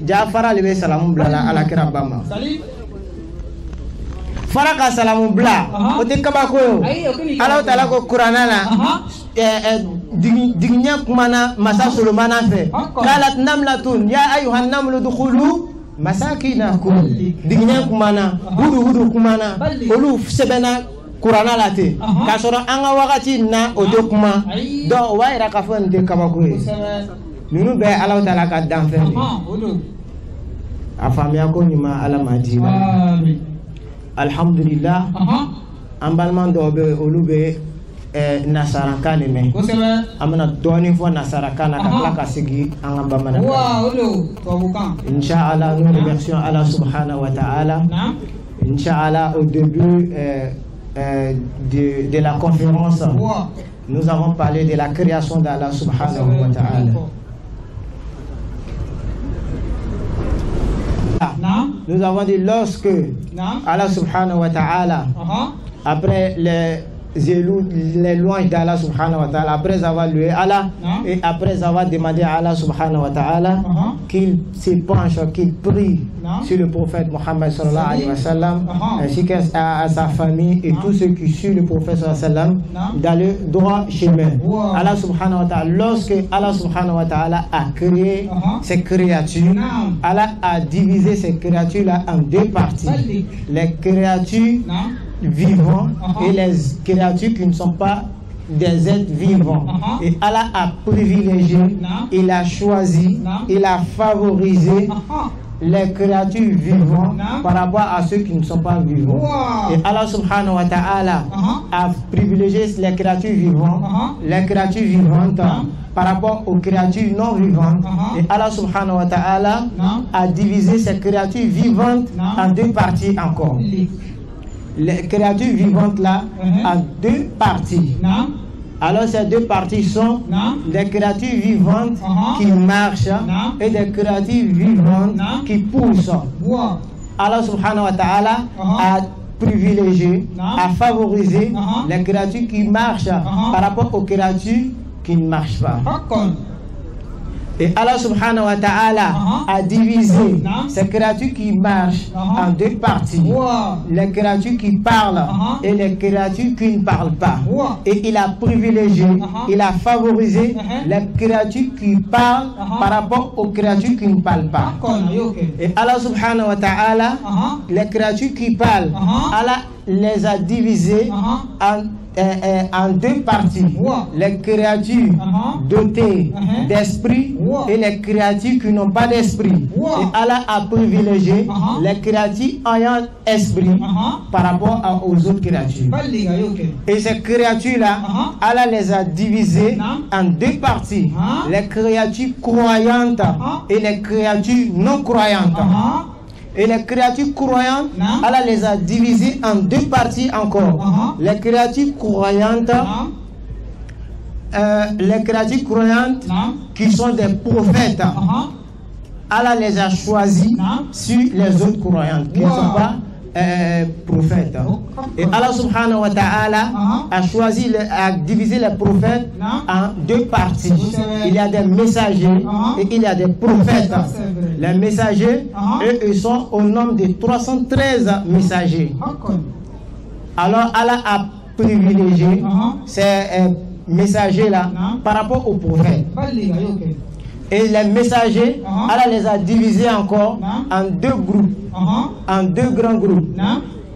ja fara le bɛ salamu bila la alakira ba ma fara ka salamu bila o tɛ kabako ye Allahu Ta'ala ko kuranna la digiɲɛ kumana masa Solomana fɛ qalat namlatun ya ayyuhan namlu dukhulu masakinakum digiɲɛ kumana hudu kumana olu sɛbɛnna kurana la te ka sɔrɔ an ka wagati na o tɛ kuma donc o b'a yira k'a fɔ nin tɛ kabako ye ninnu bɛɛ Alahu Taala ka danfɛn de a faamuya ko ɲuman Ala m'a di la alhamdulillah an balima dɔw bɛ olu bɛ nasarakan de mɛn an bɛna dɔɔnin fɔ nasarakan na ka tila ka segin an ka bamanankan Inch'Allah nous remercions Allah subhanahu wa ta'ala Inch'Allah au début de la conférence nous avons parlé de la création d'Allah subhanahu wa ta'ala. Nous avons dit lorsque Allah subhanahu wa ta'ala après les louanges d'Allah subhanahu wa ta'ala, après avoir loué Allah et après avoir demandé à Allah subhanahu wa ta'ala qu'il se penche, qu'il prie sur le prophète Mohammed sallallahu alayhi wa sallam ainsi qu'à sa famille et tous ceux qui suivent le prophète sallallahu alayhi wa sallam dans le droit chemin. Allah subhanahu wa ta'ala, lorsque Allah subhanahu wa ta'ala a créé ces créatures, Allah a divisé ces créatures là en deux parties. Les créatures vivants et les créatures qui ne sont pas des êtres vivants. Et Allah a privilégié, il a choisi, il a favorisé les créatures vivantes par rapport à ceux qui ne sont pas vivants. Et Allah subhanahu wa ta'ala a privilégié les créatures vivantes, par rapport aux créatures non vivantes. Et Allah subhanahu wa ta'ala a divisé ces créatures vivantes en deux parties encore. Les créatures vivantes là en deux parties. Alors ces deux parties sont des créatures vivantes qui marchent et des créatures vivantes qui poussent. Allah subhanahu wa ta'ala a privilégié, a favorisé les créatures qui marchent par rapport aux créatures qui ne marchent pas. Et Allah subhanahu wa ta'ala a divisé ces créatures qui marchent en deux parties. Les créatures qui parlent et les créatures qui ne parlent pas. Et il a privilégié, il a favorisé les créatures qui parlent par rapport aux créatures qui ne parlent pas. Et Allah subhanahu wa ta'ala, les créatures qui parlent, Allah les a divisées en deux parties. Les créatures dotées d'esprit et les créatures qui n'ont pas d'esprit. Et Allah a privilégié les créatures ayant esprit par rapport aux autres créatures. Et ces créatures-là, Allah les a divisées en deux parties. Les créatures croyantes et les créatures non croyantes. Et les créatures croyantes, Allah les a divisées en deux parties encore. Les créatures croyantes, qui sont des prophètes, Allah les a choisis sur les autres croyantes qui ne sont pas prophètes. Et Allah subhanahu wa ta'ala a choisi, a divisé les prophètes en deux parties. Il y a des messagers et il y a des prophètes. Les messagers, eux, ils sont au nombre de 313 messagers. Alors Allah a privilégié ces messagers-là par rapport aux prophètes. Et les messagers, Allah les a divisés encore en deux groupes, en deux grands groupes.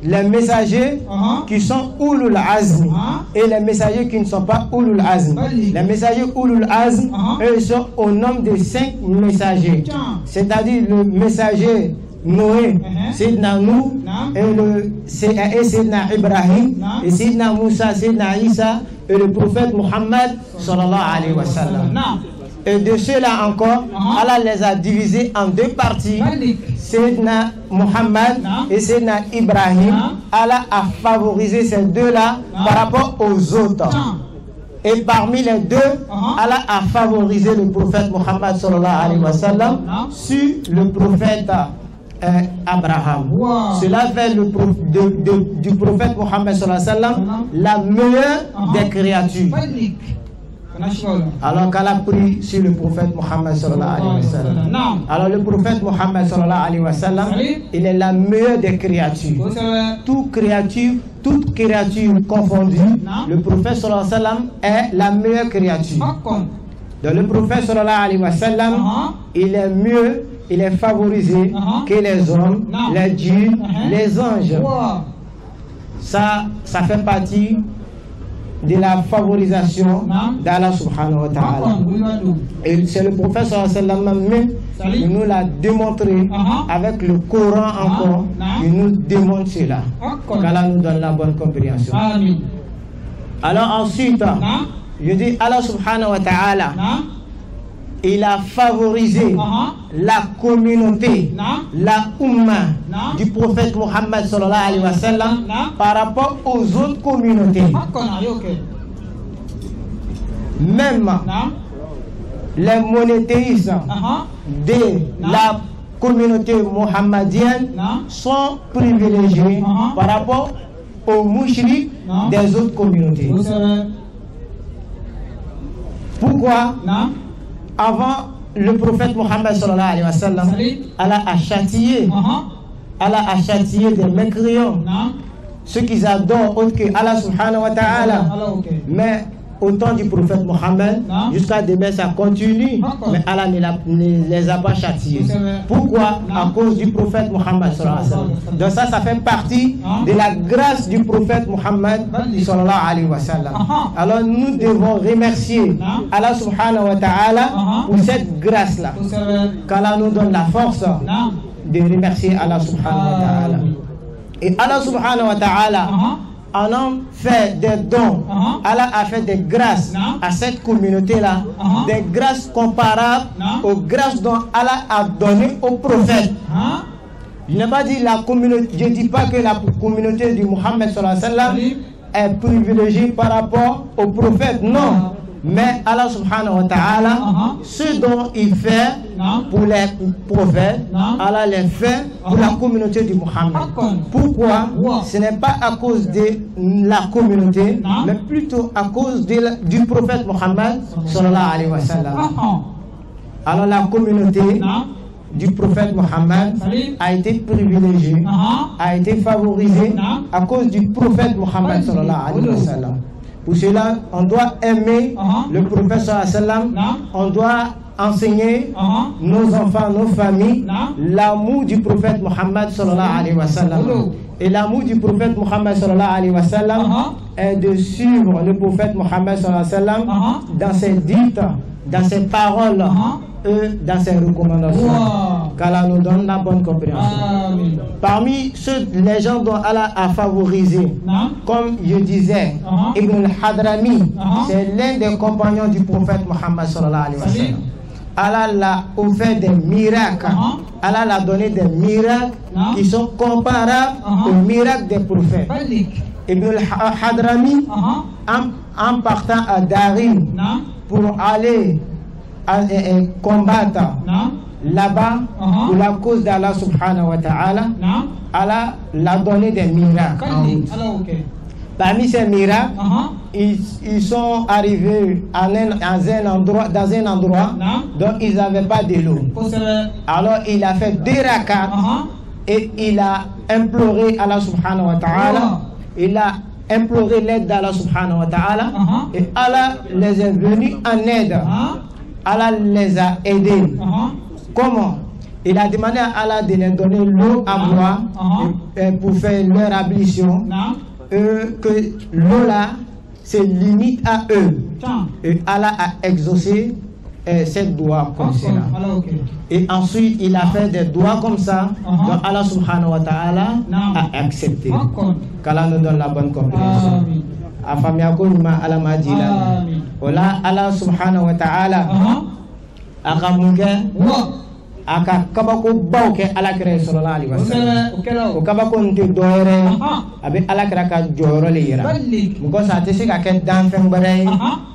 Les messagers qui sont Ulul Azm et les messagers qui ne sont pas Ulul Azm. Les messagers Ulul Azm, eux, sont au nombre de 5 messagers. C'est-à-dire le messager Noé, Sayyidina Nou, et Sayyidina Ibrahim, et Sayyidina Moussa, Sayyidina Isa, et le prophète Muhammad sallallahu alayhi wa sallam. Et de ceux-là encore, Allah les a divisés en deux parties. Sayyidina Muhammad et Sayyidina Ibrahim, Allah a favorisé ces deux-là par rapport aux autres. Et parmi les deux, Allah a favorisé le prophète Muhammad sallallahu alayhi wa sallam sur le prophète Abraham. Cela fait du prophète Muhammad sallallahu alayhi wa sallam la meilleure des créatures. Alors qu'Allah prie sur le prophète Muhammad sallallahu alayhi wa sallam. Alors le prophète Muhammad sallallahu alayhi wa sallam, il est la meilleure des créatures. Toute créature confondue, le prophète sallallahu alayhi wa sallam est la meilleure créature. Donc le prophète sallallahu alayhi wa sallam, il est mieux, il est favorisé que les hommes, les djinns, les anges. ça fait partie de la favorisation d'Allah subhanahu wa ta'ala. Et c'est le prophète sallallahu alayhi wa sallam même qui nous l'a démontré avec le Coran encore, qui nous démontre cela. Qu'Allah nous donne la bonne compréhension. Alors ensuite, je dis Allah subhanahu wa ta'ala, il a favorisé la communauté, la Ummah du prophète Muhammad sallallahu alayhi wa sallam par rapport aux autres communautés. Même les monothéistes de la communauté muhammadienne sont privilégiés par rapport aux mouchriks des autres communautés. Pourquoi? Avant le prophète Muhammad sallallahu alayhi wa sallam, Allah a châtié des mécréants, ceux qui adorent autre que Allah subhanahu wa ta'ala. Mais au temps du prophète Muhammad, jusqu'à demain ça continue, mais Allah ne les a pas châtiés. Pourquoi? À cause du prophète Muhammad sallallahu alayhi wa sallam. Donc ça fait partie de la grâce du prophète Muhammad sallallahu alayhi wa sallam. Alors nous devons remercier Allah subhanahu wa ta'ala pour cette grâce-là, qu'Allah nous donne la force de remercier Allah subhanahu wa ta'ala. Et Allah subhanahu wa ta'ala en a fait des dons. Allah a fait des grâces à cette communauté-là, des grâces comparables aux grâces dont Allah a donné aux prophètes. Je n'ai pas dit la communauté, je dis pas que la communauté du Muhammad sallallahu alayhi wa sallam est privilégiée par rapport aux prophètes, non. Mais Allah subhanahu wa ta'ala, ce dont il fait pour les prophètes, Allah les fait pour la communauté du Muhammad. Pourquoi? Ce n'est pas à cause de la communauté, mais plutôt à cause du prophète Muhammad sallallahu alayhi wa sallam. Alors la communauté du prophète Muhammad a été privilégiée, a été favorisée à cause du prophète Muhammad sallallahu alayhi wa sallam. Pour cela, on doit aimer le prophète sallallahu alayhi wa sallam, on doit enseigner nos enfants, nos familles, l'amour du prophète Muhammad sallallahu alayhi wa sallam. Et l'amour du prophète Muhammad sallallahu alayhi wa sallam est de suivre le prophète Muhammad sallallahu alayhi wa sallam dans ses dites, dans ses paroles et dans ses recommandations. Qu'Allah nous donne la bonne compréhension. Parmi les gens dont Allah a favorisé, comme je disais, Ibn al-Hadrami, c'est l'un des compagnons du prophète Muhammad sallallahu alayhi wa sallam. Allah l'a offert des miracles. Allah l'a donné des miracles qui sont comparables aux miracles des prophètes. Ibn al-Hadrami, en partant à Darim pour aller combattre là-bas pour la cause d'Allah subhanahu wa ta'ala, Allah l'a donné des miracles. Parmi ces miracles, ils sont arrivés dans un endroit dont ils n'avaient pas de l'eau. Alors il a fait des rakats et il a imploré Allah subhanahu wa ta'ala. Il a imploré l'aide d'Allah subhanahu wa ta'ala et Allah les est venu en aide. Allah les a aidés. Comment? Il a demandé à Allah de leur donner l'eau à boire pour faire leur ablution. Que l'eau là se limite à eux. Et Allah a exaucé cette doigt comme cela. Et ensuite il a fait des doigts comme ça. Donc Allah subhanahu wa ta'ala a accepté. Qu'Allah nous donne la bonne compréhension. Afamiako nima ala majila. Ola Allah subhanahu wa ta'ala akamunge aka kabako bawke alakira sallallahu alaihi wasallam. O kabako nte doere abi alakira ka joro le yira. Muko sa te se ka ke dan fen bare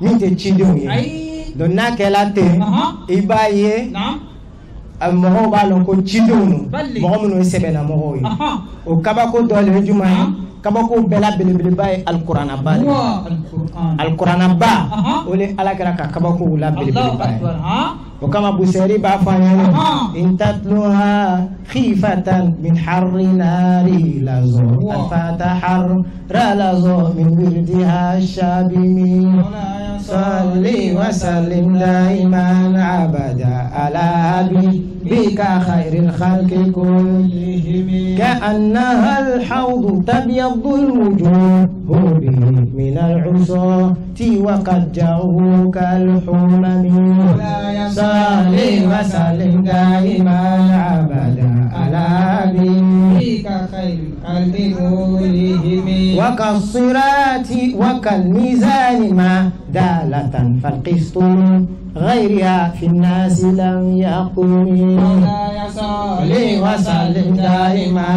min te chidimu ye. Don na ke la te ibaye mo ba lon ko chidimu mo mo no sebe na mo ye. O kabako dole juma kabako bela bele bay alquran ba alquran ba ole alakira ka kabako la bele bay. وكما بسيري بافانيان إن تتلوها خيفة من حر نار لازو الفتحر رلازو من وردها الشابمين صلي وسلم دائما عبدا على حبيب بك خير الخلق كلهم كأنها الحوض تبيض الوجوه به من العصاة وقد جاءوك الحمم صل وسلم دائما أبدا على حبيبك خير الخلق كلهم وكالصراط وكالميزان ما دالة فالقسط غيرها في الناس لم يقم صل وسلم دائما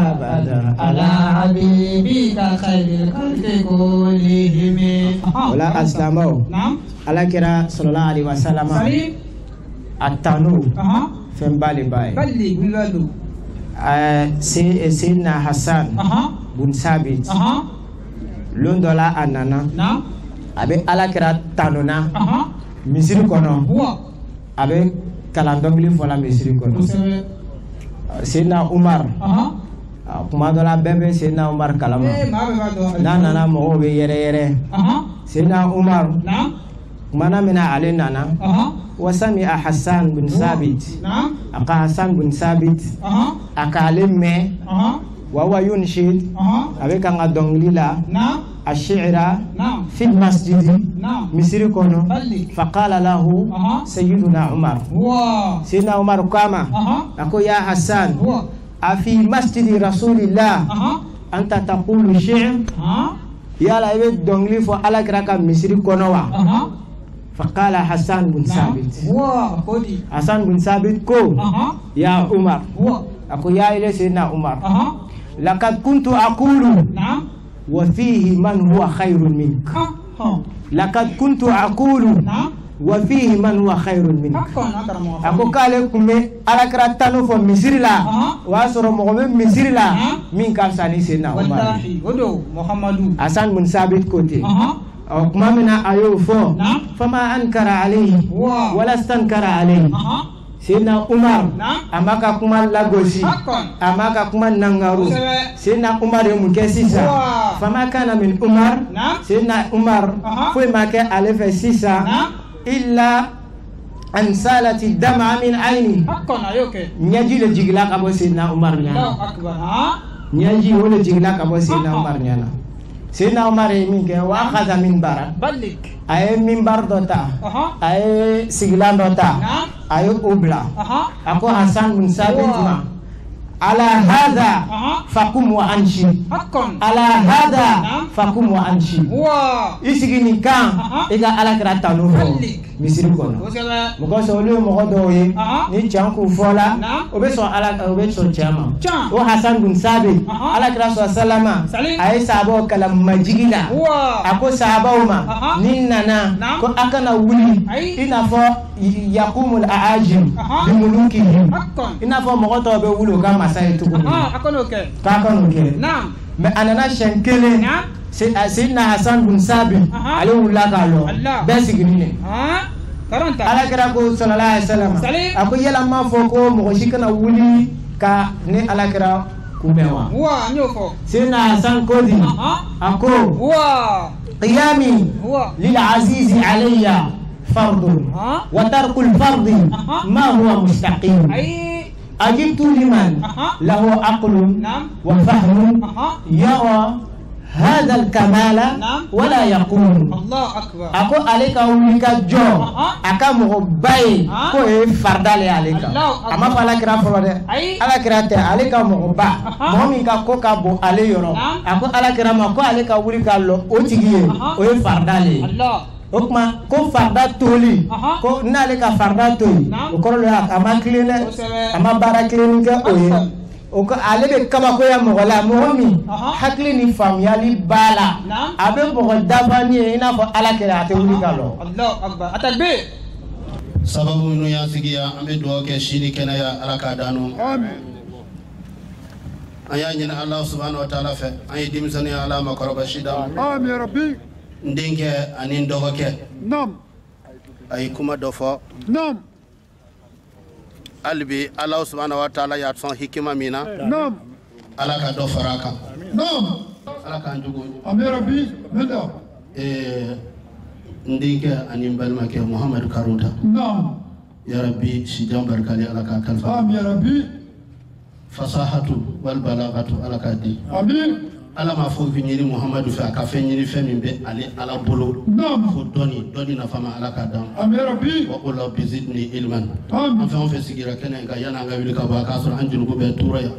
أبدا على حبيبك خير الخلق كلهم ولا أسلموا على كرا صلى الله عليه وسلم التانو فنبالي باي سيدنا حسن بن ثابت لون دولا أنانا أبي على كرا تانونا misiri kono abe kalandongli fola misiri kono Sina Umar kuma dola bebe Sina Umar kalama nana mo be yere Sina Umar mana mina ali nana wasami Hassan bin Sabit aka Hassan bin Sabit aka alimme wa yunshid abe kanga donglila الشعر في المسجد مسيري كونو فقال له سيدنا عمر سيدنا عمر كما أكو يا حسان أفي مسجد رسول الله أنت تقول الشعر يا لا يبد دونغلي فو على كراكا مسيري كونو فقال حسان بن ثابت حسان بن ثابت كو يا عمر أكو يا إلي سيدنا عمر لقد كنت أقول وفيه من هو خير منك لقد كنت أقول وفيه من هو خير منك أكو كالكم على كراتانو فو مصر لا واسرو مغمم مصر لا من كافساني سيدنا عمر محمد حسن بن ثابت كوتي أو كما من أيو فو فما أنكر عليه ولا استنكر عليه Sina Umar amaka kuma lagosi amaka kuma nangaru Sina Umar mukesisa fama kana min Umar Sina Umar foi make alefe sisa illa an salati dama min aini nyaji le jigla ka bo Sina Umar nyana nyaji wole jigla ka bo Sina Umar nyana Sina Umar min ke wa khadha min barak balik ay mimbar dota ay siglan dota ay ubla ako Hasan bin Sabit ma ala hadha fakum wa anshi ala hadha fakum wa anshi isigini kan ega ala krata no misiri kono mo so le mo do yi ni chanku fola obeso ala obeso chama o Hasan bin Sabit ala krata sallama ay sabo kala majigila ako sahaba uma ninana ko akana wuli ina fo yaqumul aajim bi mulukihim ina fo mo to be wulo kama sai tukuni akonoke naam me anana shankele Sayyidina Hasan bin Sabit alayhi lakalo besigini karanta ala kira ko sallallahu alaihi wasallam ako yela ma fo ko mo shikana wuli ka ni ala kira kumewa wa nyofo Sayyidina Hasan kodi ako wa qiyami lil aziz alayya fardun wa tarkul fardi ma huwa mustaqim أجبت لمن له عقل وفهم يرى هذا الكمال ولا يقول الله أكبر أكو عليك أوليك جو أكام مغباي كوي فردالي عليك أما فلا كرا فرده على كرا عليك مغبا مهمي كوكا بو علي يرو أكو على كرا ما كو عليك أوليك لو أوتيجي كوي فردالي okma ko farda toli ko nale ka farda toli o ko lo ama clean ama bara clean ga oye o ko alebe kama ko ya mogola momi hakli ni famiyali bala abe mo dabani ina fo alakira te wuli kalo Allah akbar atakbir sababu no ya sigiya ambe do ke shini kenaya alaka dano amen aya nyina Allah subhanahu wa ta'ala fe ay dimsani ala makoroba shida amen ya rabbi ndenge anin dogoke nam ay kuma dofo nam albi Allah subhanahu wa ta'ala ya son hikima mina nam alaka dofaraka nam alaka njugo amin rabbi meda ndenge anin balma ke Muhammad Karunta nam يا ربي شجام بركالي على كالفا آمين يا ربي فصاحة والبلاغة على كادي آمين ala ma fo fi ñini muhammadu fa ka fe ñini fe min be ali ala bolo fo doni na fama ala ka dam amin rabbi wa qul rabbi zidni ilman amin fa on fe sigira kenen ga yana ga wili ka ba ka so anjulu ko be tura ya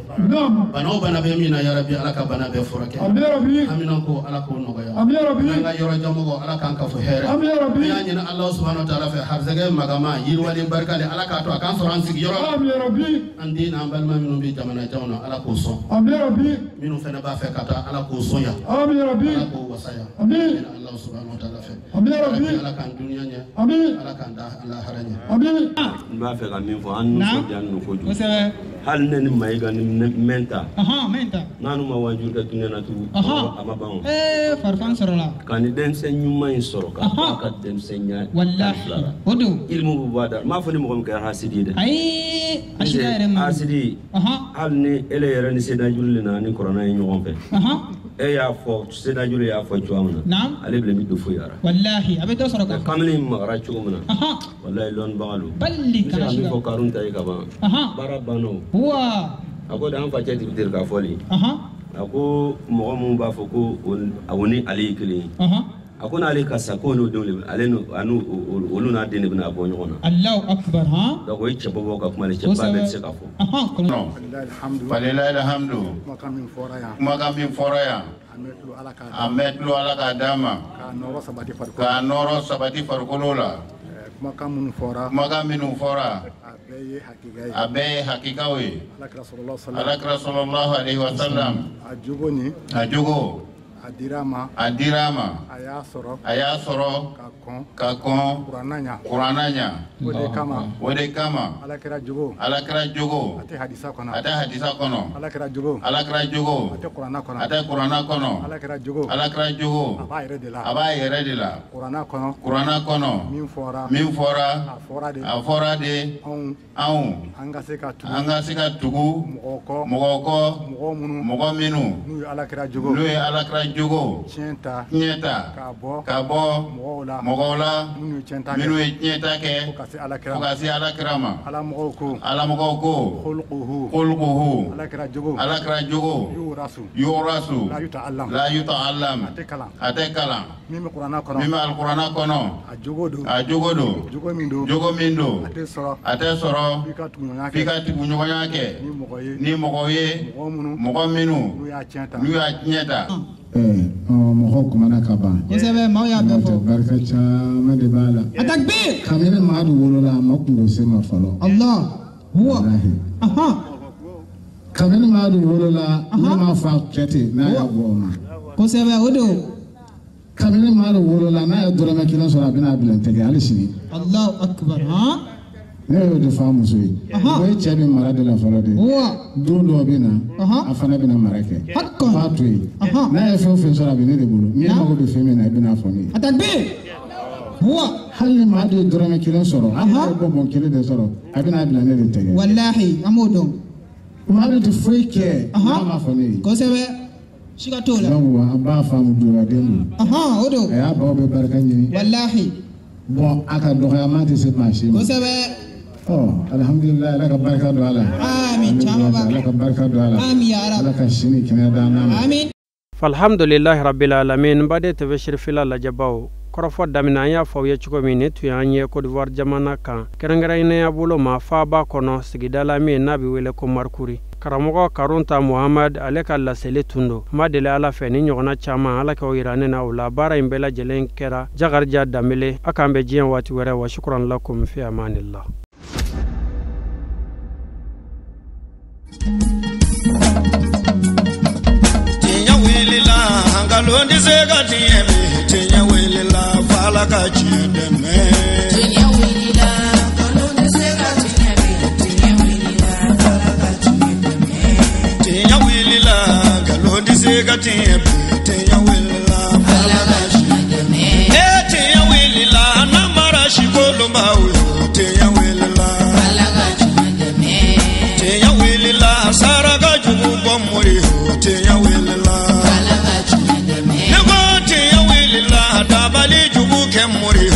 bana o bana be mina ya rabbi ala ka bana be forake amin rabbi amina ko ala ko no ga ya amin rabbi nga yoro jamo ko ala kan ka fo here amin rabbi ya ñina allah subhanahu wa ta'ala fe harzage magama yirwali barkale ala ka to kan so ran sigi yoro amin rabbi andi na balma minu bi jamana jawna ala ko so amin rabbi minu fe na ba fe kata ala ko soya amin rabbi ala ko wasaya amin Allah subhanahu wa ta'ala fe amin rabbi ala kan dunya nya amin ala kan da ala haranya amin ba fe ga min fo an no so jan no ko ju hal ne ni mai ga ni menta menta nanu ma wajur ka tunya na tu ama bang farfan sorola kan den sen nyuma in soro ka ka den sen nya wallahi odo ilmu bu badar ma fo ni mo ka hasidi de ay ashira re ma hasidi hal ni ele yere ni seda julli na ni corona yi ñogon fe e ya fo seda julli ya fo chuamna naam ale ble mi do fo yara wallahi abe do soro ka kamni magara chumna wallahi lon balu balli ka mi fo karun tay ka ba barabano wa ako dan fa cheti bitir ka foli ako mo mo ba fo ko awoni ali kili ako na ali ka sako no dole ale no anu oluna dene bina bo nyona Allahu akbar da ko iche bobo ka kuma le che ba be se ka fo falilahi alhamdu makamin foraya ametlu ala ka dama ka noro sabati farkolola makamin fora abe hakikawe alakra sallallahu alaihi wasallam ajugo adirama ayasoro kakon kurananya wode kama alakra jogo ate hadisa kono alakra jogo ate kurana kono alakra jogo aba yere de la kurana kono min fora afora de anga seka tugu mogoko mogo minu lui alakra jogo nyeta kabo mogola minu nyeta ke fokasi alakirama ala mogoko khulquhu alakra jogo yurasu la yuta'allam atekala mima alqur'ana kono ajogodo jogo mindo ate soro fikati bunyonya ke ni mogoye mogo minu nu ya nyeta mɔgɔ kumana ka ban kosɛbɛ maaw y'a bɛɛ fɔ barika caman de b'a la atakbir kabini Madu wolola a ma kungo se ma fɔlɔ Allah huwa kabini Madu wolola ne ma fa kɛ ten n'a y'a bɔ o ma kosɛbɛ o do kabini Madu wolola n'a ye dɔrɔmɛ kelen sɔrɔ a bɛna bila n tɛgɛ hali sini Allahu akbar ne y'o de fɔ a muso ye o ye cɛ bɛ mara de la fɔlɔ de don dɔw bɛ na a fana bɛna mara kɛ f'a to yen n'a ye fɛn o fɛn sɔrɔ a bɛ ne de bolo ni mago bɛ fɛn min na i bɛna fɔ ne ye atakbir huwa hali ni Madu ye dɔrɔmɛ kelen sɔrɔ hali n'a ye bɔbɔn kelen de sɔrɔ a bɛna bila ne de tɛgɛ wallahi an b'o dɔn Madu tɛ foyi kɛ n'a ma fɔ ne ye kosɛbɛ siga t'o la donc an b'a faamu dɔgɔden don o do a y'a baw bɛ barika ɲini wallahi bon a ka dɔgɔyama tɛ se maa si ma kosɛbɛ alhamdulillah ala ka barika don ala amin ala ka barika don ala amin ya rab ala ka sini kɛnɛ da nama amin falhamdulillahi rabbil alamin bade tebe shirfila lajabaw korofo damina an y'a fɔ aw ye cogo min ne tun y'an ye Côte d'Ivoire jamana kan kɛrɛnkɛrɛnnenya bolo ma faaba kɔnɔ sigida la min n'a bɛ wele ko Markuri karamɔgɔ Karunta Muhammad ale ka laseli tun don ma deli ala fɛ ni ɲɔgɔnna caman ala k'o yira ne na o la baara in bɛɛ lajɛlen kɛra Jakarija Danbele a k'an bɛ diɲɛ waati wɛrɛ wa shukran lakum fi amanillah tinya wilila hangalondi zega tinya wilila fala ka chiendeme tinya wilila hangalondi zega tinya wilila fala ka chiendeme tinya wilila hangalondi zega tinya wilila fala ka chiendeme tinya wilila namara shikolomba tinya wilila fala ka chiendeme tinya wilila saraga jubu bomuri tinya wilila fala ka chiendeme nebo tinya wilila dabali jubu kemuri